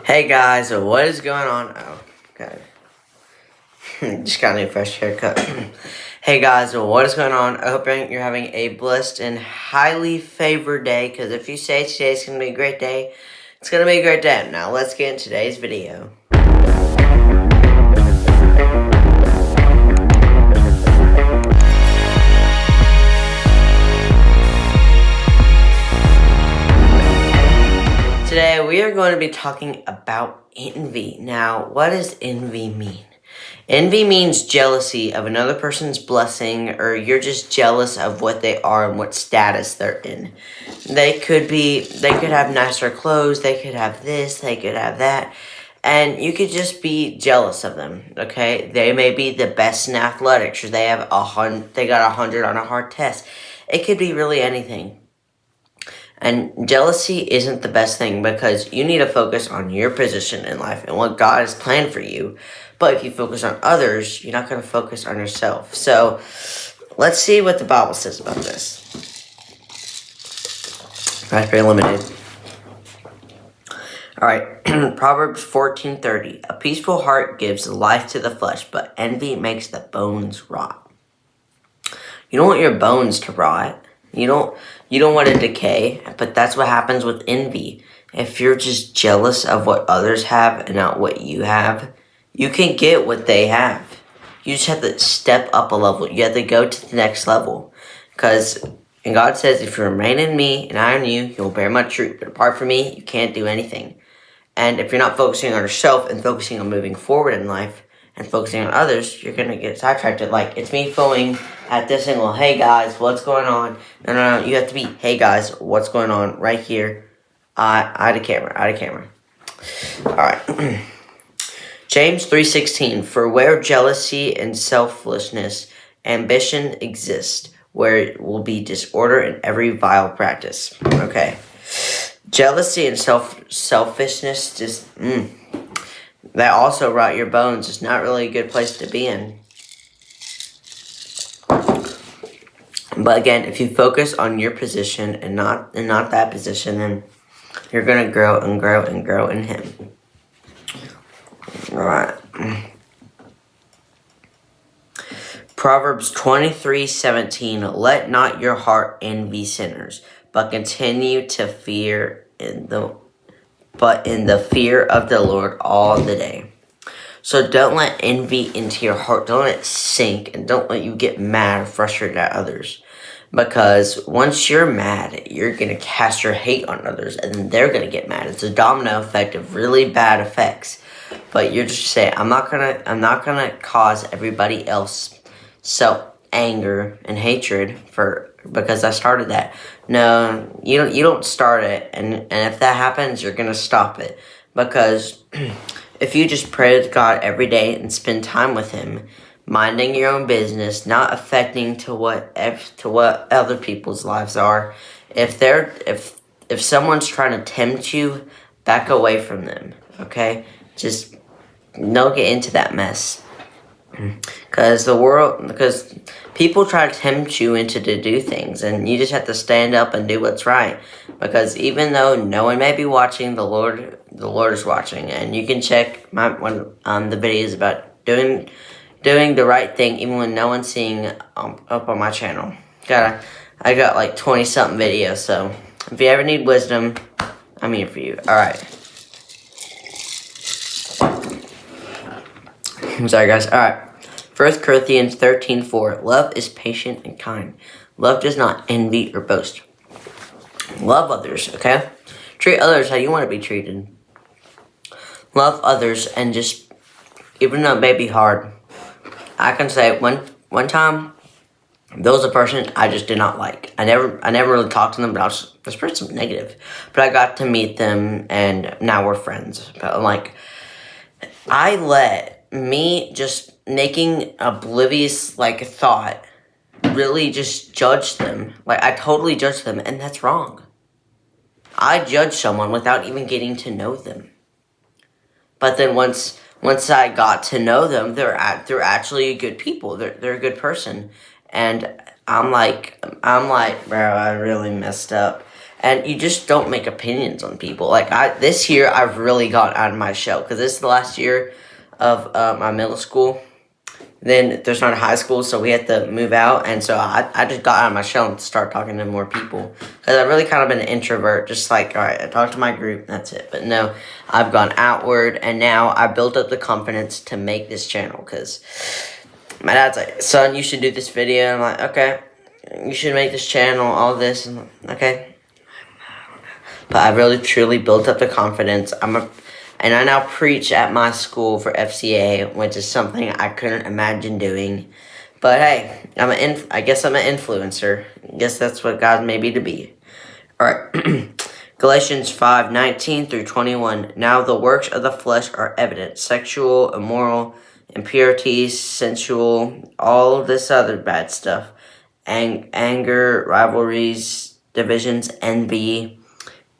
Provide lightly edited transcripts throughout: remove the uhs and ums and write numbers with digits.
Hey guys, what is going on? Oh, okay. Just got a new fresh haircut. Hey guys, what is going on? I hope you're having a blessed and highly favored day, because if you say today's going to be a great day, it's going to be a great day. Now let's get into today's video. Today we are going to be talking about envy. Now, what does envy mean? Envy means jealousy of another person's blessing, or you're just jealous of what they are and what status they're in. They could have nicer clothes, they could have this, they could have that, and you could just be jealous of them, okay? They may be the best in athletics, or they got 100 on a hard test. It could be really anything. And jealousy isn't the best thing, because you need to focus on your position in life and what God has planned for you. But if you focus on others, you're not going to focus on yourself. So let's see what the Bible says about this. That's pretty limited. Alright, Proverbs 14:30. A peaceful heart gives life to the flesh, but envy makes the bones rot. You don't want your bones to rot. You don't want to decay, but that's what happens with envy. If you're just jealous of what others have and not what you have, you can get what they have. You just have to step up a level. You have to go to the next level. And God says, if you remain in me and I in you, you'll bear much fruit. But apart from me, you can't do anything. And if you're not focusing on yourself and focusing on moving forward in life and focusing on others, you're going to get sidetracked. Like, it's me filming at this angle. Hey guys, what's going on? No. You have to be, hey guys, what's going on right here? Eye to camera. Alright. James 3:16. For where jealousy and selfishness, ambition exist, where will be disorder and every vile practice. Okay. Jealousy and selfishness just, that also rot your bones. It's not really a good place to be in. But again, if you focus on your position and not that position, then you're going to grow and grow and grow in Him. Alright. Proverbs 23:17. Let not your heart envy sinners, but continue to fear in the fear of the Lord all the day. So don't let envy into your heart. Don't let it sink, and don't let you get mad or frustrated at others. Because once you're mad, you're going to cast your hate on others, and then they're going to get mad. It's a domino effect of really bad effects. But you're just saying, I'm not gonna cause everybody else anger and hatred because I started that. No, you don't start it, and if that happens, you're gonna stop it. Because if you just pray to God every day and spend time with Him, minding your own business, not affecting to what other people's lives are. If someone's trying to tempt you, back away from them. Okay, just don't get into that mess. Because people try to tempt you to do things, and you just have to stand up and do what's right. Because even though no one may be watching, the Lord is watching, and you can check the videos about doing the right thing, even when no one's seeing up on my channel. I got like 20 something videos, so if you ever need wisdom, I'm here for you. All right. I'm sorry, guys. All right. 1 Corinthians 13:4. Love is patient and kind. Love does not envy or boast. Love others, okay? Treat others how you want to be treated. Love others, and just, even though it may be hard, I can say one time, there was a person I just did not like. I never really talked to them, but this person's negative. But I got to meet them, and now we're friends. But I'm like, I let me just making oblivious thought really just judge them. Like, I totally judge them, and that's wrong. I judge someone without even getting to know them. But then once I got to know them, they're actually good people. They're a good person, and I'm like, bro, I really messed up. And you just don't make opinions on people. Like, this year, I've really got out of my shell. Because this is the last year of my middle school. Then there's not a high school, so we had to move out. And so I just got out of my shell and started talking to more people. Because I've really kind of been an introvert. Just like, all right, I talk to my group, that's it. But no, I've gone outward. And now I built up the confidence to make this channel. Because my dad's like, son, you should do this video. And I'm like, okay, you should make this channel, all this. And I'm like, okay. But I really, truly built up the confidence. And I now preach at my school for FCA, which is something I couldn't imagine doing. But hey, I guess I'm an influencer. I guess that's what God made me to be. Alright. Galatians 5:19 through 21. Now the works of the flesh are evident: sexual, immoral, impurity, sensual, all this other bad stuff. Anger, rivalries, divisions, envy,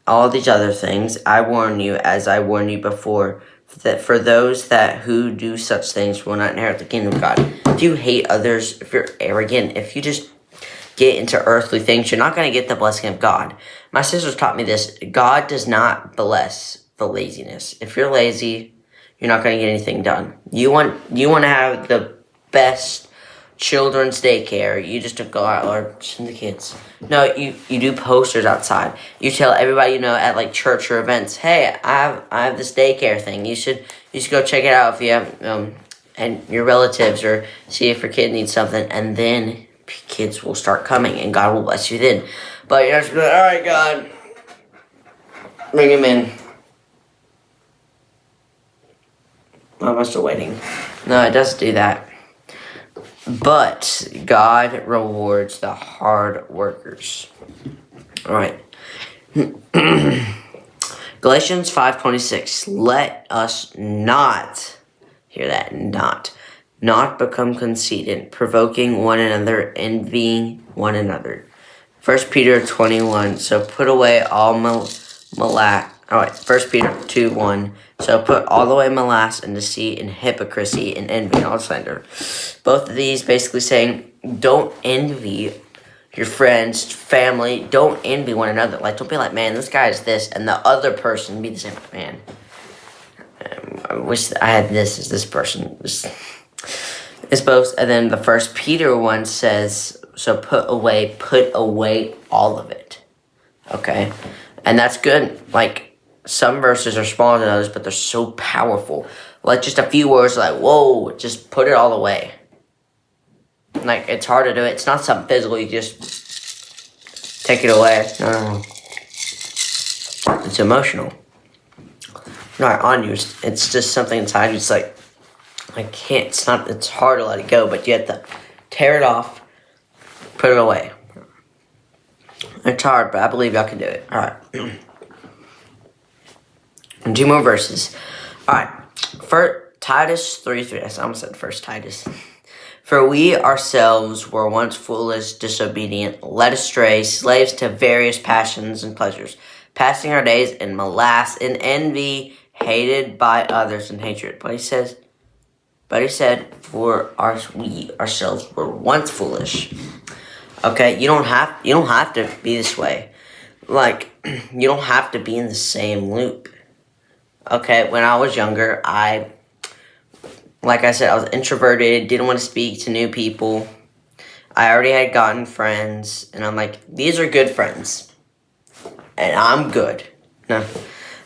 all these other things. I warn you, as I warned you before, that for those who do such things will not inherit the kingdom of God. If you hate others, if you're arrogant, if you just get into earthly things, you're not going to get the blessing of God. My sisters taught me this. God does not bless the laziness. If you're lazy, you're not going to get anything done. You want to have the best children's daycare. You just don't go out, Lord, send the kids. No, you do posters outside. You tell everybody you know at like church or events, hey, I have this daycare thing. You should go check it out if you have and your relatives, or see if your kid needs something, and then kids will start coming and God will bless you then. But you're just like, all right, God, bring him in. Oh, I'm still waiting. No, it doesn't do that. But God rewards the hard workers. All right. Galatians 5:26. Let us not, hear that, not become conceited, provoking one another, envying one another. 1 Peter 2:1. So put away all First Peter 2:1. So put all away malice and deceit and hypocrisy and envy and all slander. Both of these basically saying, don't envy your friends, family. Don't envy one another. Like, don't be like, man, this guy is this, and the other person be the same. Man, I wish I had this as this person. It's both. And then the First Peter 1 says, so put away all of it. Okay, and that's good. Like, some verses are smaller than others, but they're so powerful. Like, just a few words like, whoa, just put it all away. Like, it's hard to do it. It's not something physical. You just take it away. No. It's emotional. Not on you. It's just something inside you. It's like, I can't. It's hard to let it go, but you have to tear it off, put it away. It's hard, but I believe y'all can do it. All right. And 2 more verses. All right. For Titus 3:3. I almost said First Titus. For we ourselves were once foolish, disobedient, led astray, slaves to various passions and pleasures, passing our days in malice and envy, hated by others and hatred. But he said, we ourselves were once foolish. Okay, you don't have to be this way. Like, you don't have to be in the same loop. Okay, when I was younger, like I said, I was introverted, didn't want to speak to new people. I already had gotten friends, and I'm like, these are good friends, and I'm good. No,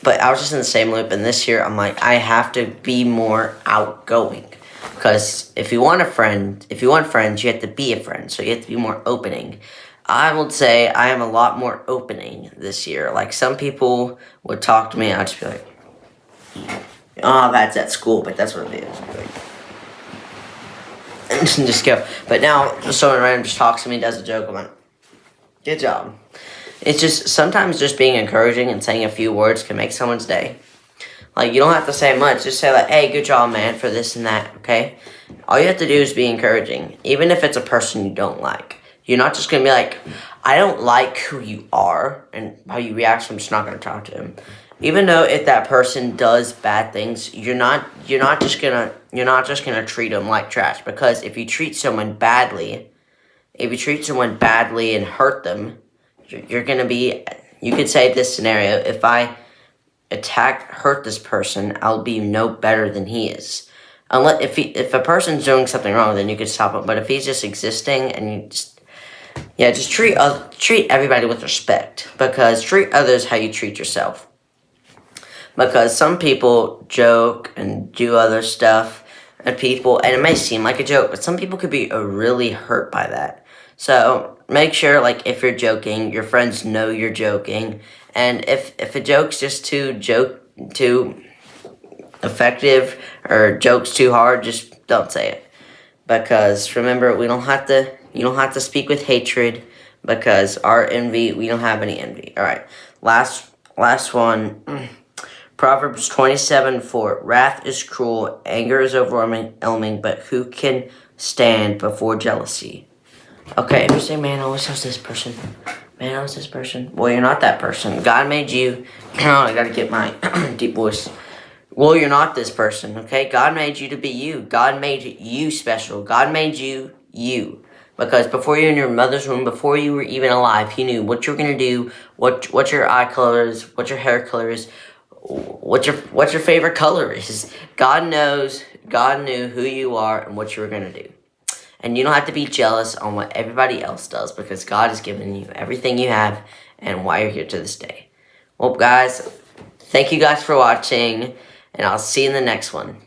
but I was just in the same loop, and this year, I'm like, I have to be more outgoing. Because if you want friends, you have to be a friend, so you have to be more opening. I would say I am a lot more opening this year. Like, some people would talk to me, and I'd just be like, oh, that's at school, but that's what it is. And just go. But now, someone random just talks to me, does a joke, I'm like, good job. It's just, sometimes just being encouraging and saying a few words can make someone's day. Like, you don't have to say much. Just say, like, hey, good job, man, for this and that, okay? All you have to do is be encouraging, even if it's a person you don't like. You're not just going to be like, I don't like who you are and how you react, so I'm just not going to talk to him. Even though if that person does bad things, you're not just gonna treat them like trash. Because if you treat someone badly and hurt them, you're gonna be You could say this scenario, if I hurt this person, I'll be no better than he is. Unless if a person's doing something wrong, then you could stop him. But if he's just existing and you just treat everybody with respect, because treat others how you treat yourself. Because some people joke and do other stuff, and it may seem like a joke, but some people could be really hurt by that. So make sure, like, if you're joking, your friends know you're joking, and if a joke's just too effective or jokes too hard, just don't say it. Because remember, you don't have to speak with hatred, because we don't have any envy. All right, last one. Proverbs 27:4. Wrath is cruel, anger is overwhelming, but who can stand before jealousy? Okay, if you say, man, I always have this person. Man, I was this person. Well, you're not that person. God made you. I gotta get my deep voice. Well, you're not this person, okay? God made you to be you. God made you special. God made you you. Because before you were in your mother's womb, before you were even alive, He knew what you were gonna do, what your eye color is, what your hair color is, what your favorite color is. God knew who you are and what you were gonna do. And you don't have to be jealous on what everybody else does, because God has given you everything you have and why you're here to this day. Well, guys, thank you guys for watching, and I'll see you in the next one.